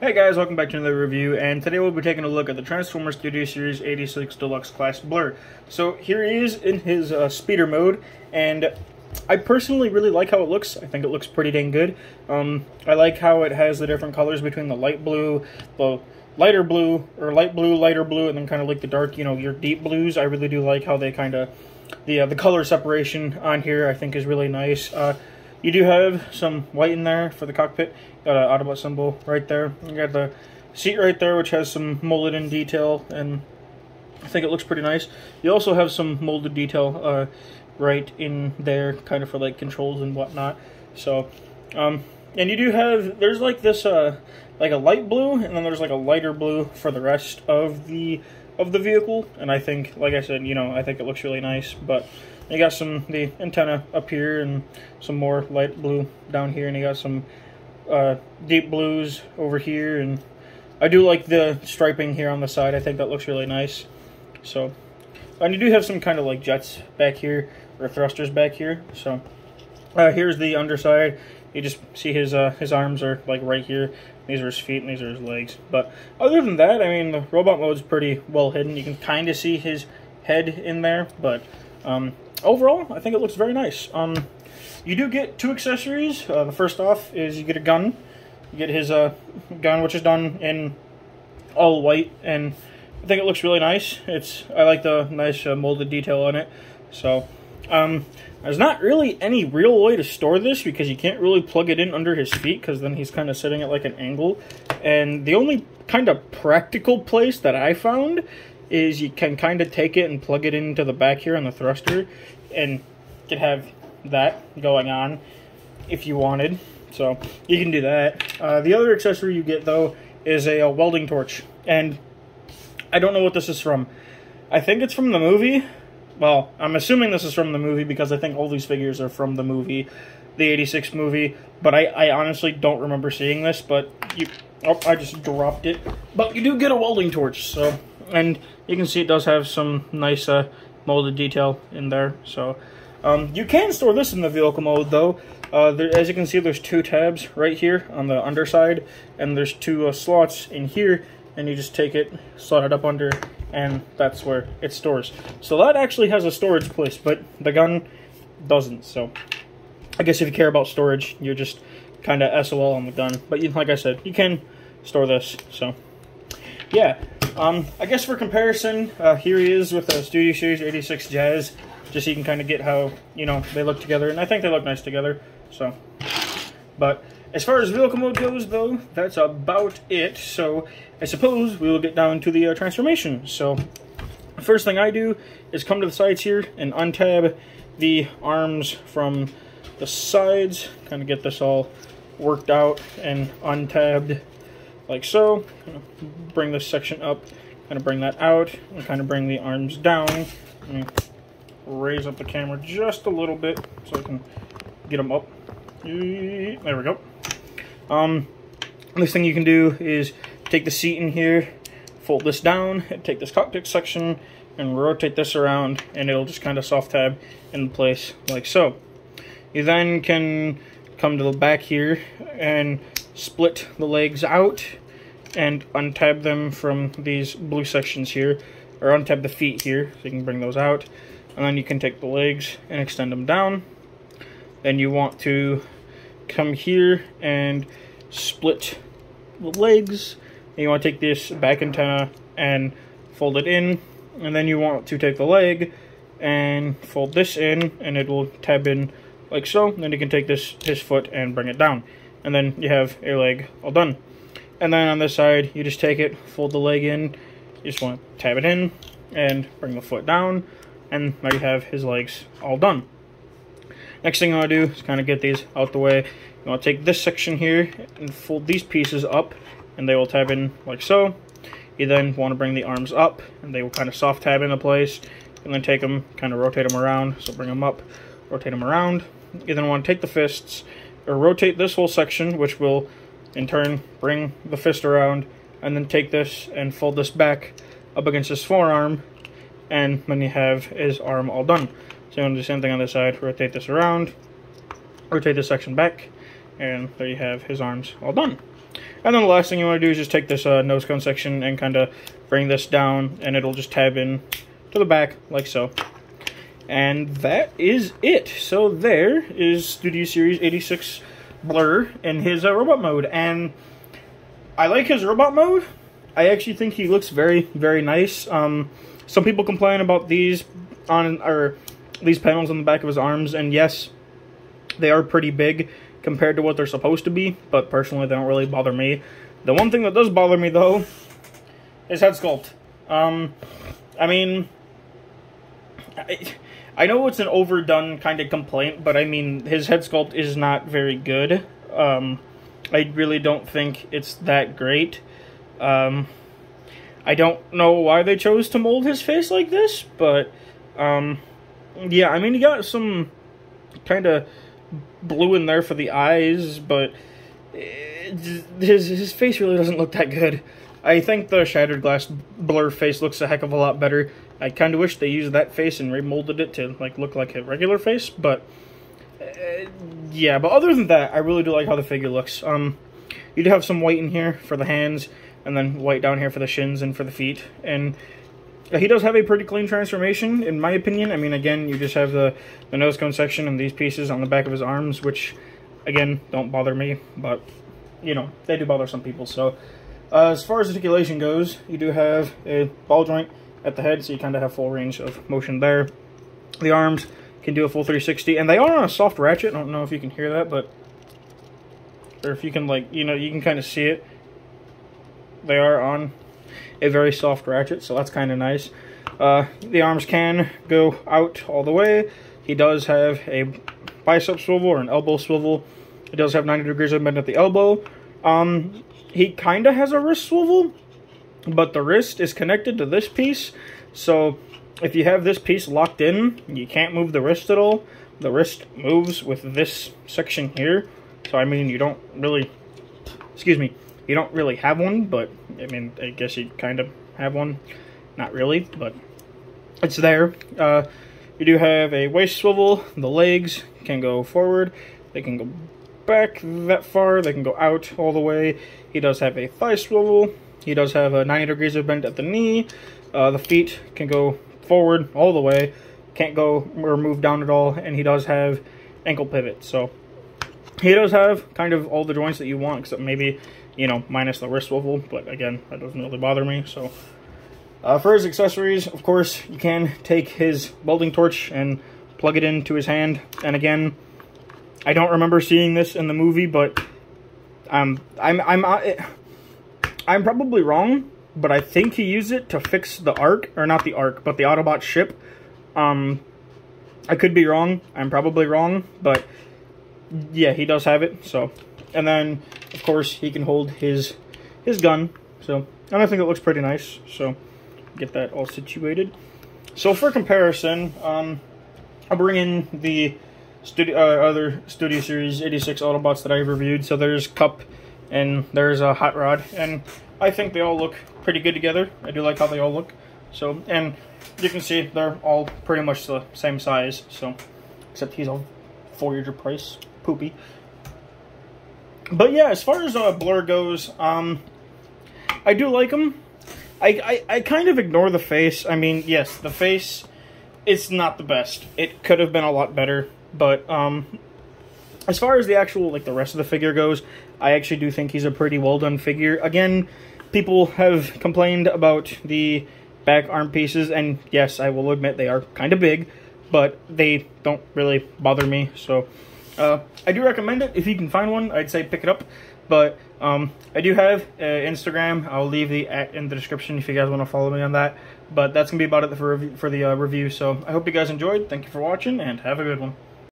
Hey guys, welcome back to another review, and today we'll be taking a look at the Transformers Studio Series 86 Deluxe Class BLURR. So here he is in his speeder mode, and I personally really like how it looks. I think it looks pretty dang good. I like how it has the different colors between the light blue, the lighter blue, or light blue, lighter blue, and then kind of like the dark, you know, your deep blues. I really do like how they kind of, the color separation on here I think is really nice. You do have some white in there for the cockpit. Got an Autobot symbol right there. You got the seat right there, which has some molded in detail, and I think it looks pretty nice. You also have some molded detail right in there, kind of for like controls and whatnot. So, and you do have, there's like this like a light blue, and then there's like a lighter blue for the rest of the vehicle. And I think, like I said, you know, I think it looks really nice. But you got the antenna up here and some more light blue down here, and you got some deep blues over here, and I do like the striping here on the side. I think that looks really nice. So, and you do have some kind of like jets back here, or thrusters back here. So here's the underside. You just see his arms are like right here. These are his feet and these are his legs. But other than that, I mean, the robot mode's pretty well hidden. You can kind of see his head in there, but overall, I think it looks very nice. You do get two accessories. The first off is you get a gun. You get his gun, which is done in all white, and I think it looks really nice. I like the nice molded detail on it. So there's not really any real way to store this because you can't really plug it in under his feet, because then he's kind of sitting at like an angle. And the only kind of practical place that I found is you can kind of take it and plug it into the back here on the thruster, and you could have that going on if you wanted. So you can do that. The other accessory you get, though, is a welding torch. And I don't know what this is from. I think it's from the movie. Well, I'm assuming this is from the movie because I think all these figures are from the movie, the 86 movie. But I honestly don't remember seeing this. But oh, I just dropped it. But you do get a welding torch. So, and you can see it does have some nice molded detail in there. So you can store this in the vehicle mode, though. As you can see, there's two tabs right here on the underside, and there's two slots in here, and you just take it, slot it up under, and that's where it stores. So that actually has a storage place, but the gun doesn't. So I guess if you care about storage, you're just kind of SOL on the gun. But like I said, you can store this. So yeah, I guess for comparison, here he is with the Studio Series 86 Jazz. Just so you can kind of get how, you know, they look together. And I think they look nice together. So, but as far as vehicle mode goes, though, that's about it. So I suppose we will get down to the transformation. So the first thing I do is come to the sides here and untab the arms from the sides. Kind of get this all worked out and untabbed like so. Bring this section up, kind of bring that out, and kind of bring the arms down. Raise up the camera just a little bit so I can get them up. There we go. Next thing you can do is take the seat in here, fold this down, and take this cockpit section and rotate this around, and it'll just kind of soft tab in place like so. You then can come to the back here and split the legs out and untab them from these blue sections here, or untab the feet here so you can bring those out. And then you can take the legs and extend them down. Then you want to come here and split the legs. And you want to take this back antenna and fold it in. And then you want to take the leg and fold this in, and it will tab in like so. Then you can take his foot and bring it down. And then you have a leg all done. And then on this side, you just take it, fold the leg in. You just want to tab it in and bring the foot down. And now you have his legs all done. Next thing you want to do is kind of get these out the way. You want to take this section here and fold these pieces up, and they will tab in like so. You then want to bring the arms up, and they will kind of soft tab into place. And then take them, kind of rotate them around. So bring them up, rotate them around. You then want to take the fists, or rotate this whole section, which will in turn bring the fist around. And then take this and fold this back up against his forearm. And then you have his arm all done. So you want to do the same thing on this side. Rotate this around, rotate this section back, and there you have his arms all done. And then the last thing you want to do is just take this nose cone section and kind of bring this down, and it'll just tab in to the back like so. And that is it. So there is Studio Series 86 BLURR in his robot mode, and I like his robot mode. I actually think he looks very, very nice. Some people complain about these panels on the back of his arms, and yes, they are pretty big compared to what they're supposed to be, but personally they don't really bother me. The one thing that does bother me though is head sculpt. I mean, I know it's an overdone kind of complaint, but I mean, his head sculpt is not very good. I really don't think it's that great. I don't know why they chose to mold his face like this, but, yeah, I mean, he got some kind of blue in there for the eyes, but his face really doesn't look that good. I think the Shattered Glass BLURR face looks a heck of a lot better. I kind of wish they used that face and remolded it to like look like a regular face, but yeah. But other than that, I really do like how the figure looks. You do have some white in here for the hands, and then white down here for the shins and for the feet. And he does have a pretty clean transformation, in my opinion. I mean, again, you just have the nose cone section and these pieces on the back of his arms, which, again, don't bother me, but, you know, they do bother some people. So, as far as articulation goes, you do have a ball joint at the head, so you kind of have full range of motion there. The arms can do a full 360, and they are on a soft ratchet. I don't know if you can hear that, but, or if you can, like, you know, you can kind of see it. They are on a very soft ratchet, so that's kind of nice. The arms can go out all the way. He does have a bicep swivel or an elbow swivel. It does have 90 degrees of bend at the elbow. He kind of has a wrist swivel, but the wrist is connected to this piece, so if you have this piece locked in, you can't move the wrist at all. The wrist moves with this section here, so I mean, you don't really, excuse me, you don't really have one, but I mean, I guess you kind of have one. Not really, but it's there. You do have a waist swivel. The legs can go forward. They can go back that far. They can go out all the way. He does have a thigh swivel. He does have a 90 degrees of bend at the knee. The feet can go forward all the way. Can't go or move down at all. And he does have ankle pivot. So he does have kind of all the joints that you want, except maybe, you know, minus the wrist swivel. But again, that doesn't really bother me. So for his accessories, of course, you can take his welding torch and plug it into his hand. And again, I don't remember seeing this in the movie, but I'm probably wrong, but I think he used it to fix the Ark, or not the Ark, but the Autobot ship. I could be wrong. I'm probably wrong, but yeah, he does have it. So, and then of course he can hold his gun. So, and I think it looks pretty nice. So, get that all situated. So for comparison, I'll bring in the other Studio Series 86 Autobots that I've reviewed. So there's Cup and there's a Hot Rod, and I think they all look pretty good together. I do like how they all look. So, and you can see they're all pretty much the same size. So, except he's a $4 price, poopy. But yeah, as far as BLURR goes, I do like him. I kind of ignore the face. I mean, yes, the face, it's not the best. It could have been a lot better. But as far as the actual, like, the rest of the figure goes, I actually do think he's a pretty well-done figure. Again, people have complained about the back arm pieces, and yes, I will admit they are kind of big, but they don't really bother me. So I do recommend it. If you can find one, I'd say pick it up. But I do have Instagram. I'll leave the @ in the description if you guys want to follow me on that. But that's going to be about it for the review. So I hope you guys enjoyed. Thank you for watching, and have a good one.